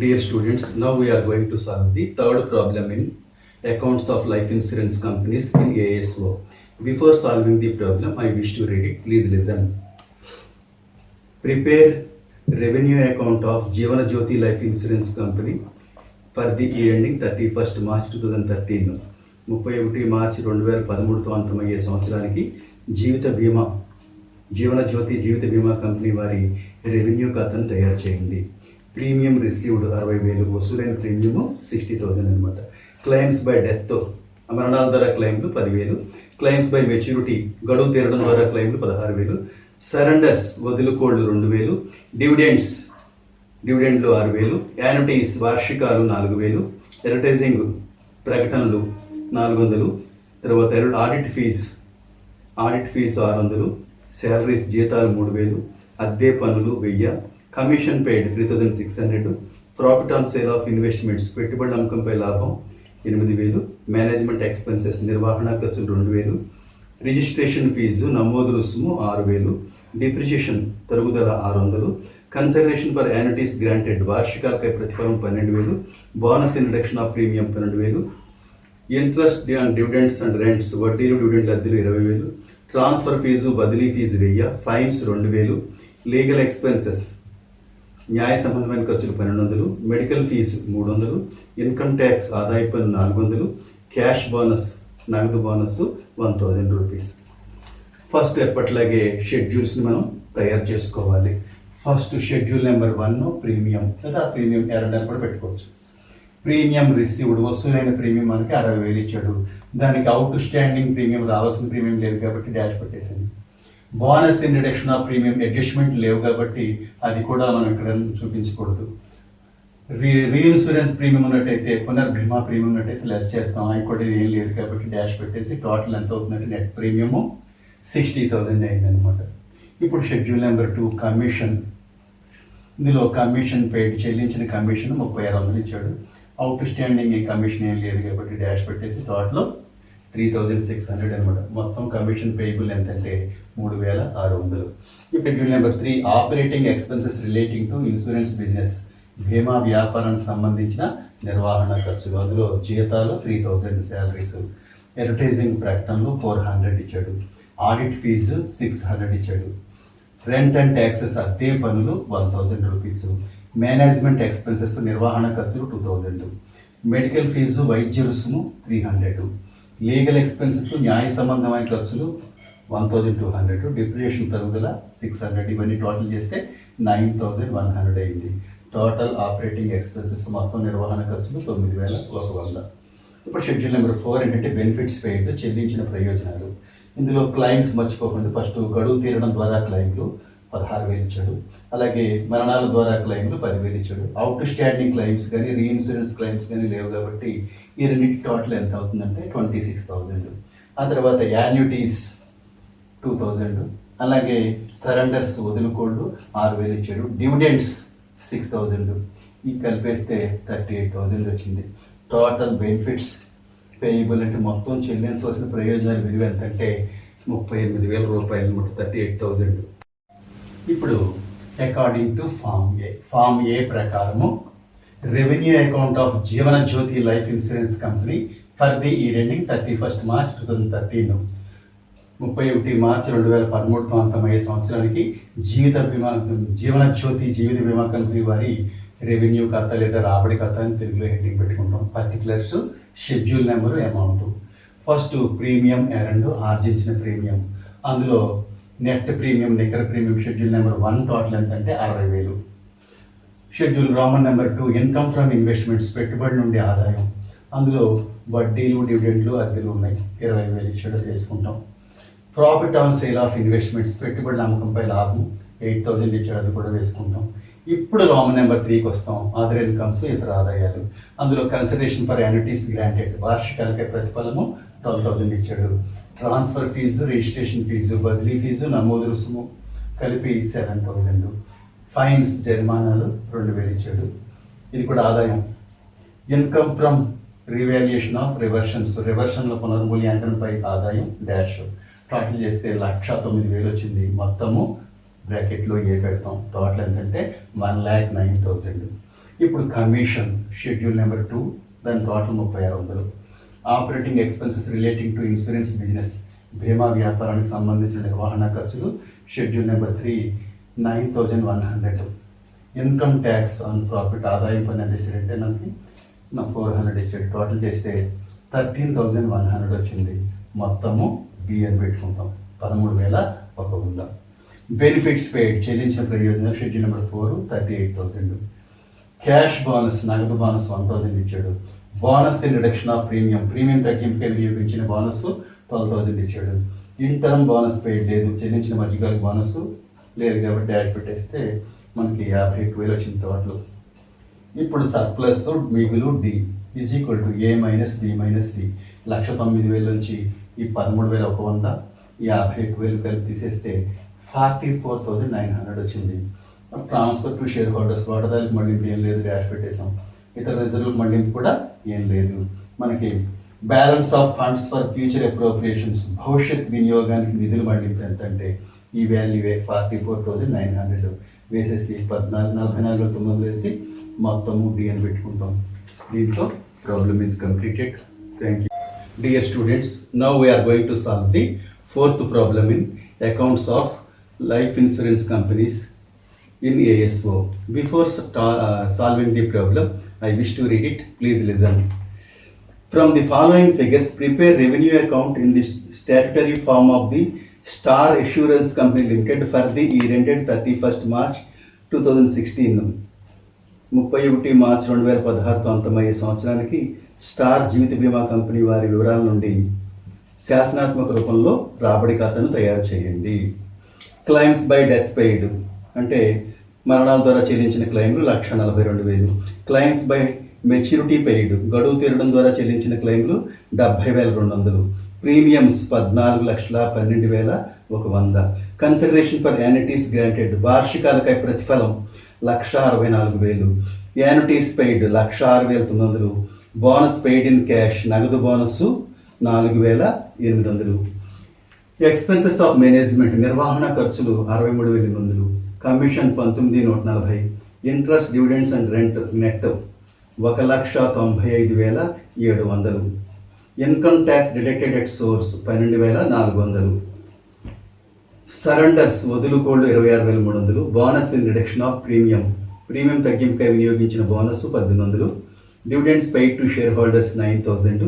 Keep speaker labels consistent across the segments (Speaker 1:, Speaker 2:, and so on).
Speaker 1: Dear students, now we are going to solve the third problem in accounts of life insurance companies in ASO. Before solving the problem, I wish to read it. Please listen. Prepare revenue account of Jivana Jyoti Life Insurance Company for the year ending 31st March 2013. 31 మార్చి 2013తో అంతమయ్యే సంవత్సరానికి జీవన జ్యోతి జీవిత బీమా company వారి revenue ఖాతాను తయారు చేయండి. Premium received 60,000, వసూలైన premium 60,000 అనమాట. క్లెయిమ్స్ బై డెత్, మరణాల ద్వారా క్లెయిమ్లు 10,000, క్లెయిమ్స్ బై మెచ్యూరిటీ గడువు తీరడం ద్వారా క్లెయిమ్లు 16,000, సరెండర్స్ వదులుకోళ్లు 2,000, డివిడెండ్లు 6,000, యాన్యుటీస్ వార్షికాలు 4,000, అడ్వర్టైజింగ్ ప్రకటనలు 400, తర్వాత ఆడిట్ ఫీజు 600, శాలరీస్ జీతాలు 3,000, అద్దె పనులు 1,000, commission paid 3,600, profit on sale of investments పెట్టుబడి అమ్మకంపై లాభం 8,000, మేనేజ్మెంట్ ఎక్స్పెన్సెస్ నిర్వహణ ఖర్చులు 2,000, రిజిస్ట్రేషన్ ఫీజు నమోదు రుసుము 6,000, డిప్రిషియేషన్ తరుగుదల 600, కన్సిడరేషన్ ఫర్ యాన్యుటీస్ గ్రాంటెడ్ వార్షికాలపై ప్రతిఫలం 12,000, bonus in reduction of premium 12,000, interest on dividends and rents వడ్డీలు డివిడెండ్ల అద్దెలు 20,000, ట్రాన్స్ఫర్ ఫీజు బదిలీ ఫీజు 1,000, ఫైన్స్ 2,000, లీగల్ ఎక్స్పెన్సెస్ న్యాయ సంబంధమైన ఖర్చులు 1,200, మెడికల్ ఫీజు 300, ఇన్కమ్ ట్యాక్స్ ఆదాయ పన్ను 400, క్యాష్ బోనస్ నగదు బోనస్ 1,000 రూపీస్. ఫస్ట్ ఎప్పట్లాగే షెడ్యూల్స్ని మనం తయారు చేసుకోవాలి. ఫస్ట్ షెడ్యూల్ నెంబర్ 1 ప్రీమియం, లేదా ప్రీమియం ఎర్రర్ కూడా పెట్టుకోవచ్చు. ప్రీమియం రిసీవ్డ్, వసూలైన ప్రీమియం మనకి 60,000 ఇచ్చాడు. దానికి అవుట్ స్టాండింగ్ ప్రీమియం రావాల్సిన ప్రీమియం లేదు కాబట్టి డాష్ పెట్టేసింది. Bonus in reduction of premium adjustment లేవు కాబట్టి అది కూడా మనం ఇక్కడ చూపించకూడదు. రీఇన్సూరెన్స్ ప్రీమియం ఉన్నట్టయితే, పునర్భీమా ప్రీమియం ఉన్నట్టయితే లెస్ చేస్తాం. అవి కూడా ఏం లేదు కాబట్టి డాష్ పెట్టేసి టోటల్ ఎంత అవుతుందంటే నెట్ ప్రీమియము 60,000 అయిందనమాట. ఇప్పుడు షెడ్యూల్ నెంబర్ 2 కమిషన్. ఇందులో కమిషన్ పెయిడ్, చెల్లించిన కమిషన్ 3600 ఇచ్చాడు. అవుట్ స్టాండింగ్ ఈ కమిషన్ ఏం లేదు కాబట్టి డాష్ పెట్టేసి టోటల్ 3,600 అనమాట. మొత్తం కమిషన్ పేయబుల్ ఎంతంటే 3,600. Schedule number 3 operating expenses relating to insurance business, బీమా వ్యాపారానికి సంబంధించిన నిర్వహణ ఖర్చులు. అందులో జీతాలు 3,000, శాలరీస్, అడ్వర్టైజింగ్ ప్రకటనలు 400 ఇచ్చాడు. ఆడిట్ ఫీజు 600 ఇచ్చాడు. రెంట్ అండ్ ట్యాక్సెస్ అద్దె పనులు 1,000 రూపీస్. మేనేజ్మెంట్ ఎక్స్పెన్సెస్ నిర్వహణ ఖర్చులు 2,000. మెడికల్ ఫీజు వైద్య రుసుము 300. లీగల్ ఎక్స్పెన్సెస్ న్యాయ సంబంధమైన ఖర్చులు 1,200. డిప్రిషియేషన్ తరుగుదల 600. ఇవన్నీ టోటల్ చేస్తే 9,100 అయింది. టోటల్ ఆపరేటింగ్ ఎక్స్పెన్సెస్ మొత్తం నిర్వహణ ఖర్చులు 9,100. ఇప్పుడు షెడ్యూల్ నెంబర్ 4 ఏంటంటే బెనిఫిట్స్ పెయిడ్, చెల్లించిన ప్రయోజనాలు. ఇందులో క్లైమ్స్ మర్చిపోకుండా ఫస్ట్ గడువు తీరడం ద్వారా క్లైమ్లు 16,000 ఇచ్చాడు. అలాగే మరణాల ద్వారా క్లైమ్లు 10,000 ఇచ్చాడు. అవుట్ స్టాండింగ్ క్లైమ్స్ కానీ రీఇన్సూరెన్స్ క్లైమ్స్ కానీ లేవు కాబట్టి ఈ రెండింటి టోటల్ ఎంత అవుతుందంటే 26,000. ఆ తర్వాత యాన్యుటీస్ 2,000, అలాగే సరెండర్స్ వదులుకోళ్ళు 6,000 ఇచ్చాడు. డివిడెండ్స్ 6,000. ఇది కలిపేస్తే 38,000 వచ్చింది. టోటల్ బెనిఫిట్స్ పేయబుల్ అంటే మొత్తం చెల్లించవలసిన ప్రయోజనాల విలువ ఎంతంటే 38,000 రూపాయలు, 38,000. ఇప్పుడు అకార్డింగ్ టు ఫామ్ ఏ ప్రకారము revenue account of Jeevan Jyoti life insurance company for the year ending 31st March 2013, 31 మార్చి 2013తో అంతమయ్యే సంవత్సరానికి జీవన జ్యోతి జీవిత బీమా కంపెనీ వారి రెవెన్యూ ఖాతా లేదా రాబడి ఖాతా అని తెలుగులో హెడ్డింగ్ పెట్టుకుంటాం. Particulars, schedule number, amount. First premium earned, ఆర్జించిన ప్రీమియం. అందులో నెట్ ప్రీమియం, నికర ప్రీమియం షెడ్యూల్ నెంబర్ 1 టోటల్ ఎంతంటే 60,000. Schedule roman number 2 income from investments, పెట్టుబడి నుండి ఆదాయం. అందులో వడ్డీలు, డివిడెండ్లు, అద్దెలు ఉన్నాయి. 20,000 ఇచ్చాడు, వేసుకుంటాం. Profit on sale of investments, పెట్టుబడుల అమ్మకంపై లాభం 8,000 ఇచ్చాడు, అది కూడా వేసుకుంటాం. ఇప్పుడు రోమన్ నెంబర్ 3కి వస్తాం. అదర్ ఇన్కమ్స్, ఇతర ఆదాయాలు. అందులో కన్సిడరేషన్ ఫర్ యాన్యుటీస్ గ్రాంటెడ్ వార్షికాలపై ప్రతిఫలము 12,000 ఇచ్చాడు. ట్రాన్స్ఫర్ ఫీజు, రిజిస్ట్రేషన్ ఫీజు, బదిలీ ఫీజు, నమోదు రుసుము కలిపి 7,000. ఫైన్స్, జరిమానాలు 2,000 ఇచ్చాడు. ఇది కూడా ఆదాయం. ఇన్కమ్ ఫ్రమ్ రివాల్యుయేషన్ ఆఫ్ రివర్షన్ల పునర్మూల్యాంకనంపై ఆదాయం డాష్. టోటల్ చేస్తే 1,09,000 వచ్చింది. మొత్తము బ్రాకెట్లో ఏ పెడతాం. టోటల్ ఎంతంటే 1,09,000. ఇప్పుడు కమిషన్ షెడ్యూల్ నెంబర్ 2 దాని total 3600. Operating expenses relating to insurance business బీమా వ్యాపారానికి సంబంధించిన నిర్వహణ ఖర్చులు schedule number 3 9100. Income tax on profit ఆదాయం పన్ను ఎంత ఇచ్చాడంటే నాకు 400 ఇచ్చాడు. టోటల్ చేస్తే 13,100 వచ్చింది. మొత్తము బిఎన్ పెట్టుకుంటాం 13,100. బెనిఫిట్స్ పెయిడ్ చెల్లించిన ప్రయోజనాలు షెడ్యూల్ నెంబర్ 4 38,000. క్యాష్ బోనస్ నగదు బోనస్ 1,000 ఇచ్చాడు. Bonus in reduction of premium తగ్గింపుకే వినియోగించిన బోనస్ 12,000 ఇచ్చాడు. ఇంటర్మ్ బోనస్ పెయిడ్ లేదు, చెల్లించిన మధ్యకాలిక బోనస్ లేదు కాబట్టి డాష్ పెట్టేస్తే మనకి 51,000 వచ్చింది టోటల్. ఇప్పుడు సర్ప్లస్ మిగులు D is equal to A minus B minus C. 1,09,000 నుంచి ఈ 13,100 51,000 కలిపి తీసేస్తే 44,900 వచ్చింది. ట్రాన్స్ఫర్ టు షేర్ హోల్డర్స్ వాటాదారులకు మళ్ళింపు ఏం లేదు, డాష్ పెట్టేసాం. ఇతర రిజర్వ్ మళ్ళింపు కూడా ఏం లేదు. మనకి balance of funds for future appropriations భవిష్యత్ వినియోగానికి నిధులు మళ్ళింపు ఎంత అంటే ఈ వాల్యూ 44,900 వేసేసి 44,900 వేసి మొత్తము డిఎన్ పెట్టుకుంటాం. దీంతో problem is completed. Thank you. Dear students, now we are going to solve the fourth problem in accounts of life insurance companies in ASO. Before solving the problem, I wish to read it. Please listen. From the following figures, prepare revenue account in the statutory form of the Star Assurance Company Limited for the year ended 31st March 2016. 31 March 2016 అంతమయ్యే సంవత్సరానికి star జీవిత బీమా company వారి వివరాల నుండి శాసనాత్మక రూపంలో రాబడి ఖాతాను తయారు చేయండి. క్లైమ్స్ బై డెత్ పెయిడ్ అంటే మరణాల ద్వారా చెల్లించిన క్లెయిమ్లు 1,42,000. క్లైమ్స్ బై మెచ్యూరిటీ పెయిడ్ గడువు తీరడం ద్వారా చెల్లించిన క్లెయిమ్లు 70,200. Premiums 14,12,100. Consideration for annuities granted వార్షికాలకై ప్రతిఫలం 1,64,000. Annuities paid 1,06,900. Bonus paid in cash నగదు బోనస్ 4,800. ఎక్స్పెన్సెస్ ఆఫ్ మేనేజ్మెంట్ నిర్వహణ ఖర్చులు 63,800. Commission 19,140. Interest dividends and rent net 1,95,700. Income tax deducted at source 12,400. Surrenders వదులుకోళ్లు 26,300. Bonus in reduction of premium తగ్గింపుకై వినియోగించిన bonus 1,800. Dividends paid to share holders 9,000.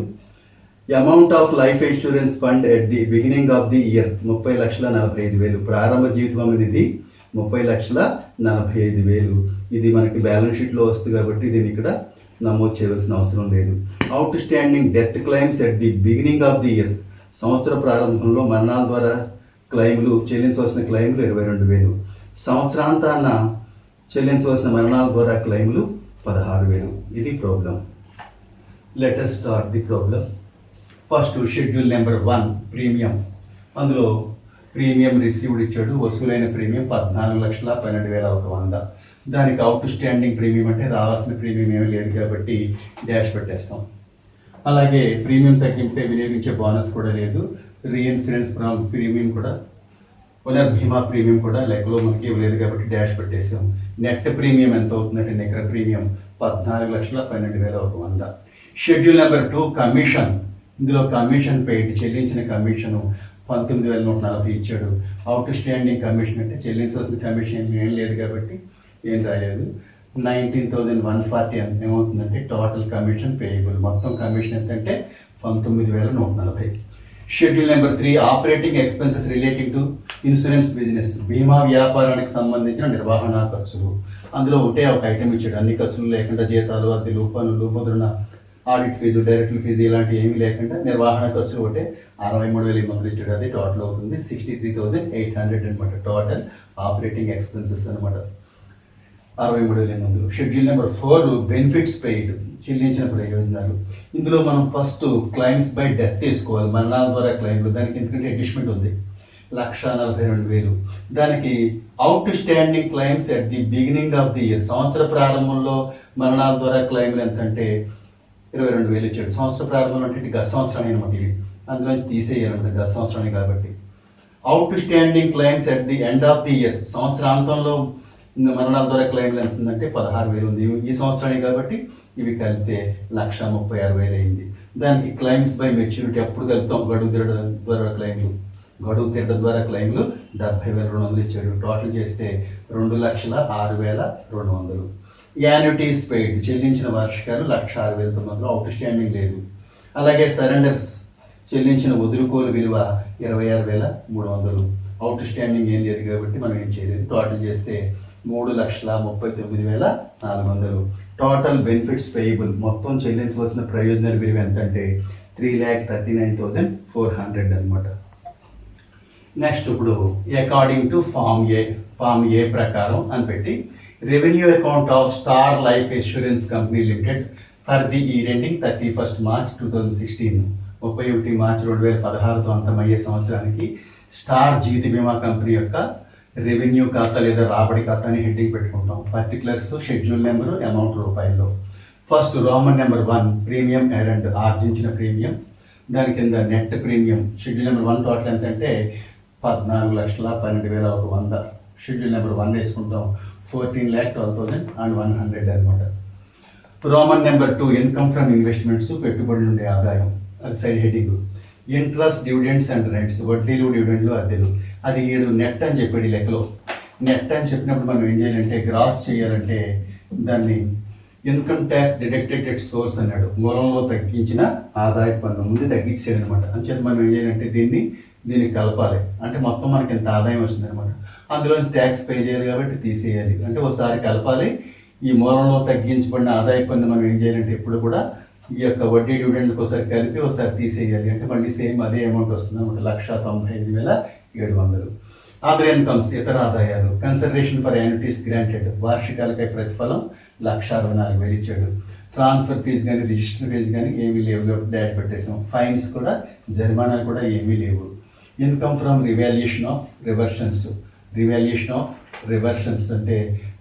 Speaker 1: Amount of life insurance fund at the beginning of the year 30,45,000. ప్రారంభ జీవితం నిధి 30,45,000. ఇది మనకి balance షీట్లో వస్తుంది కాబట్టి దీన్ని ఇక్కడ నమోదు చేయవలసిన అవసరం లేదు. Out standing death claims at the beginning of the year సంవత్సర ప్రారంభంలో మరణాల ద్వారా క్లెయిమ్లు చెల్లించవలసిన క్లెయిమ్లు 22,000. సంవత్సరాంతాన చెల్లించవలసిన మరణాల ద్వారా క్లెయిమ్లు 16,000. ఇది problem. Let us start the problem. First schedule number 1 premium. అందులో ప్రీమియం రిసీవ్డ్ ఇచ్చాడు. వసూలైన ప్రీమియం 14,12,100. దానికి అవుట్ స్టాండింగ్ ప్రీమియం అంటే రావాల్సిన ప్రీమియం ఏమీ లేదు కాబట్టి డాష్ పెట్టేస్తాం. అలాగే ప్రీమియం తగ్గింపే వినియోగించే బోనస్ కూడా లేదు. రీఇన్సూరెన్స్ ప్రీమియం కూడా పునర్భీమా ప్రీమియం కూడా లెక్కలో మనకి ఇవ్వలేదు కాబట్టి డాష్ పెట్టేసాం. నెట్ ప్రీమియం ఎంత అవుతుందంటే నికర ప్రీమియం 14,12,100. Schedule number 2 commission. ఇందులో కమిషన్ పెయిడ్ చెల్లించిన కమిషను 19,140 ఇచ్చాడు. అవుట్ స్టాండింగ్ కమిషన్ అంటే చెల్లించాల్సిన కమిషన్ ఏం లేదు కాబట్టి ఏం రాలేదు. 19,140 ఏమవుతుందంటే టోటల్ కమిషన్ పేయబుల్. మొత్తం కమిషన్ ఎంత అంటే 19,140. Schedule number 3 operating expenses relating to insurance business బీమా వ్యాపారానికి సంబంధించిన నిర్వహణ ఖర్చులు. అందులో ఒకటే ఒక ఐటెం ఇచ్చాడు. అన్ని ఖర్చులు లేకుండా జీతాలు, అద్దెలు, పనులు, ముద్రణ, ఆడిట్ ఫీజు, డైరెక్టర్ ఫీజు ఇలాంటివి ఏమీ లేకుండా నిర్వహణ ఖర్చులు ఒకటే 63,800 ఇచ్చాడు. అది టోటల్ అవుతుంది 63,800 అనమాట. టోటల్ ఆపరేటింగ్ ఎక్స్పెన్సెస్ అనమాట 63,800. షెడ్యూల్ నెంబర్ 4 బెనిఫిట్స్ పెయిడ్ చెల్లించిన ప్రయోజనాలు. ఇందులో మనం ఫస్ట్ క్లైమ్స్ బై డెత్ తీసుకోవాలి. మరణాల ద్వారా క్లైమ్లు. దానికి ఎందుకంటే అడ్జస్ట్మెంట్ ఉంది 1,42,000. దానికి outstanding claims at the beginning of the year సంవత్సర ప్రారంభంలో మరణాల ద్వారా క్లైమ్లు ఎంత అంటే 22,000 ఇచ్చాడు. సంవత్సర ప్రారంభంలో అంటే గత సంవత్సరం అనమాట. ఇవి అందులోంచి తీసేయాలన్నమాట గత సంవత్సరమే కాబట్టి. Outstanding claims at the end of the year సంవత్సరాంతంలో ఇంకా మరణాల ద్వారా క్లెయిమ్లు ఎంత ఉందంటే 16,000 ఉంది. ఈ సంవత్సరానికి కాబట్టి ఇవి కలిపితే 1,36,000 అయింది. దానికి క్లెయిమ్స్ బై మెచ్యూరిటీ అప్పుడు కలుపుతాం గడువు తీరడం ద్వారా క్లెయిమ్లు. గడువు తీరడం ద్వారా క్లెయిమ్లు 70,200 ఇచ్చాడు. టోటల్ చేస్తే 2,06,200. యాన్యుటీస్ పెయిడ్ చెల్లించిన వార్షికాలు 1,06,900, అవుట్ స్టాండింగ్ లేదు. అలాగే సరెండర్స్ చెల్లించిన వదులుకోలు విలువ 26,300, అవుట్ స్టాండింగ్ ఏం లేదు కాబట్టి మనం ఏం చేయలేదు. టోటల్ చేస్తే 3,39,400. టోటల్ బెనిఫిట్స్ పేయబుల్ మొత్తం చెల్లించవలసిన ప్రయోజనాల విలువ ఎంత అంటే 3,39,400 అనమాట. నెక్స్ట్ ఇప్పుడు అకార్డింగ్ టు ఫామ్ ఏ ప్రకారం అని పెట్టి revenue account of star life insurance company limited for the year ending 31st March 2016, 31 మార్చి 2016తో అంతమయ్యే సంవత్సరానికి స్టార్ జీవిత బీమా కంపెనీ యొక్క రెవెన్యూ ఖాతా లేదా రాబడి ఖాతా అని హెడ్డింగ్ పెట్టుకుంటాం. పర్టికులర్స్ షెడ్యూల్ నెంబరు అమౌంట్ రూపాయల్లో. First roman number 1 premium earned ఆర్జించిన ప్రీమియం, దాని కింద net premium schedule number 1 total ఎంత అంటే 14,12,100. షెడ్యూల్ నెంబర్ 1 వేసుకుంటాం 14,12,100 అనమాట. Roman number 2 income from investments పెట్టుబడి నుండి ఆదాయం, అది side heading. Interest dividends and rents వడ్డీలు డివిడెండ్లు అద్దెలు, అది 7 నెట్ అని చెప్పాడు లెక్కలో. నెట్ అని చెప్పినప్పుడు మనం ఏం చేయాలంటే గ్రాస్ చేయాలంటే దాన్ని income tax deducted at source అన్నాడు. మూలంలో తగ్గించిన ఆదాయ పన్ను ముందు తగ్గించాడు అనమాట. అంచేత మనం ఏం చేయాలంటే దీన్ని కలపాలి. అంటే మొత్తం మనకి ఎంత ఆదాయం వచ్చింది అనమాట. అందులోంచి ట్యాక్స్ పే చేయాలి కాబట్టి తీసేయాలి. అంటే ఒకసారి కలపాలి. ఈ మూలంలో తగ్గించబడిన ఆదాయ పన్ను మనం ఏం చేయాలంటే ఎప్పుడు కూడా ఈ యొక్క వడ్డీ డివిడెండ్లకు ఒకసారి కలిపి ఒకసారి తీసేయాలి. అంటే మళ్ళీ సేమ్ అదే అమౌంట్ వస్తుంది అనమాట, 1,95,700. అదర్ ఇన్కమ్స్ ఇతర ఆదాయాలు, కన్సిడరేషన్ ఫర్ యాన్యుటీస్ గ్రాంటెడ్ వార్షికాలకై ప్రతిఫలం 1,64,000 ఇచ్చాడు. ట్రాన్స్ఫర్ ఫీజు కానీ రిజిస్టర్ ఫీజు కానీ ఏమీ లేవు, డాష్ పెట్టేసాం. ఫైన్స్ కూడా జరిమానాలు కూడా ఏమీ లేవు. ఇన్కమ్ ఫ్రమ్ రివాల్యుయేషన్ ఆఫ్ రివర్షన్స్ అంటే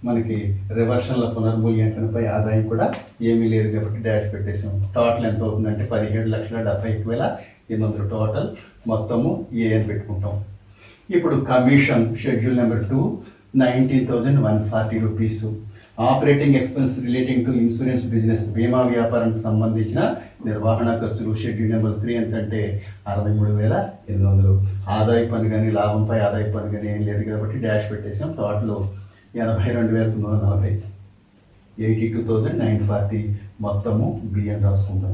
Speaker 1: మనకి రివర్షన్ల పునర్మూల్యాంకనపై ఆదాయం కూడా ఏమీ లేదు కాబట్టి డాష్ పెట్టేసాం. టోటల్ ఎంత అవుతుందంటే 17,71,800 టోటల్ మొత్తము ఏ అని పెట్టుకుంటాం. ఇప్పుడు commission schedule number 2 19,140 rupees. Operating expense relating to insurance business బీమా వ్యాపారానికి సంబంధించిన నిర్వహణ ఖర్చులు షెడ్యూల్ నెంబర్ 3 ఎంతంటే 63,800. ఆదాయ పన్ను కానీ లాభంపై ఆదాయ పన్ను కానీ ఏం లేదు కాబట్టి డాష్ పెట్టేసాం. టోటల్ 82,940, 82,940 మొత్తము బియ్యం రాసుకుంటాం.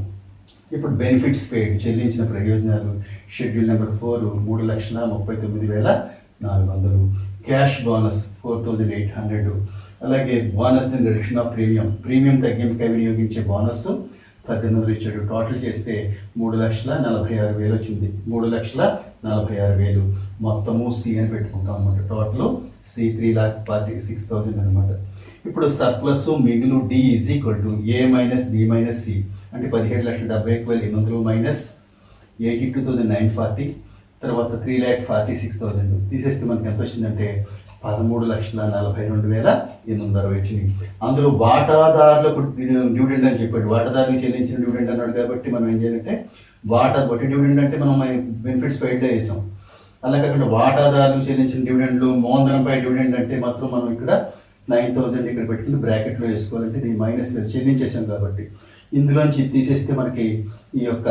Speaker 1: ఇప్పుడు బెనిఫిట్స్ పెయిడ్ చెల్లించిన ప్రయోజనాలు షెడ్యూల్ నెంబర్ 4 3,39,400. Cash bonus 4,800. అలాగే bonus the reduction of premium తగ్గింపుకై వినియోగించే బోనస్ 1,800 ఇచ్చాడు. టోటల్ చేస్తే 3,46,000 వచ్చింది. 3,46,000 మొత్తము సి అని పెట్టుకుంటాం అనమాట. టోటల్ సి 3,46,000 అనమాట. ఇప్పుడు సర్ప్లస్ మిగులు D is equal to A minus B minus C అంటే 17,71,800 మైనస్ 82,940 తర్వాత 3,46,000 తీసేస్తే మనకి ఎంత వచ్చిందంటే 13,42,860 వచ్చింది. అందులో వాటాదారులకు డివిడెండ్ అని చెప్పాడు. వాటాదారులకు చెల్లించిన డివిడెండ్ అన్నాడు కాబట్టి మనం ఏం చేయాలంటే వడ్డీ డివిడెండ్ అంటే మనం బెనిఫిట్స్ పెయిడ్లో వేసాం. అలా కాకుండా వాటాదారులకు చెల్లించిన డివిడెండ్లు మూలధనంపై డివిడెండ్ అంటే మాత్రం మనం ఇక్కడ 9,000 ఇక్కడ పెట్టుకుని బ్రాకెట్లో వేసుకోవాలంటే దీన్ని మైనస్ చెల్లించేసాం కాబట్టి ఇందులోంచి తీసేస్తే మనకి ఈ యొక్క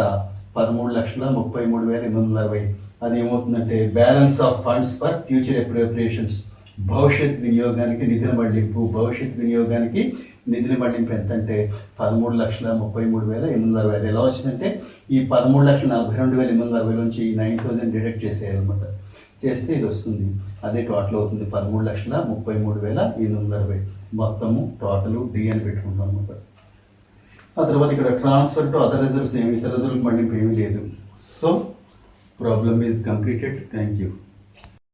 Speaker 1: 13,33,860 అది ఏమవుతుందంటే balance of funds for future appropriations భవిష్యత్ వినియోగానికి నిధుల మళ్లింపు. నిధుల మళ్లింపు ఎంత అంటే 13,33,860. ఎలా వచ్చిందంటే ఈ 13,42,860 నుంచి 9,000 డిడక్ట్ చేసేయాలన్నమాట. చేస్తే ఇది వస్తుంది. అదే టోటల్ అవుతుంది 13,33,860 మొత్తము టోటల్ డి అని పెట్టుకుంటాం అనమాట. ఆ తర్వాత ఇక్కడ ట్రాన్స్ఫర్ టు అదర్ రిజర్వ్స్ ఇతర రిజర్వ్ మళ్లింపు ఏమీ లేదు. So problem is completed. Thank you.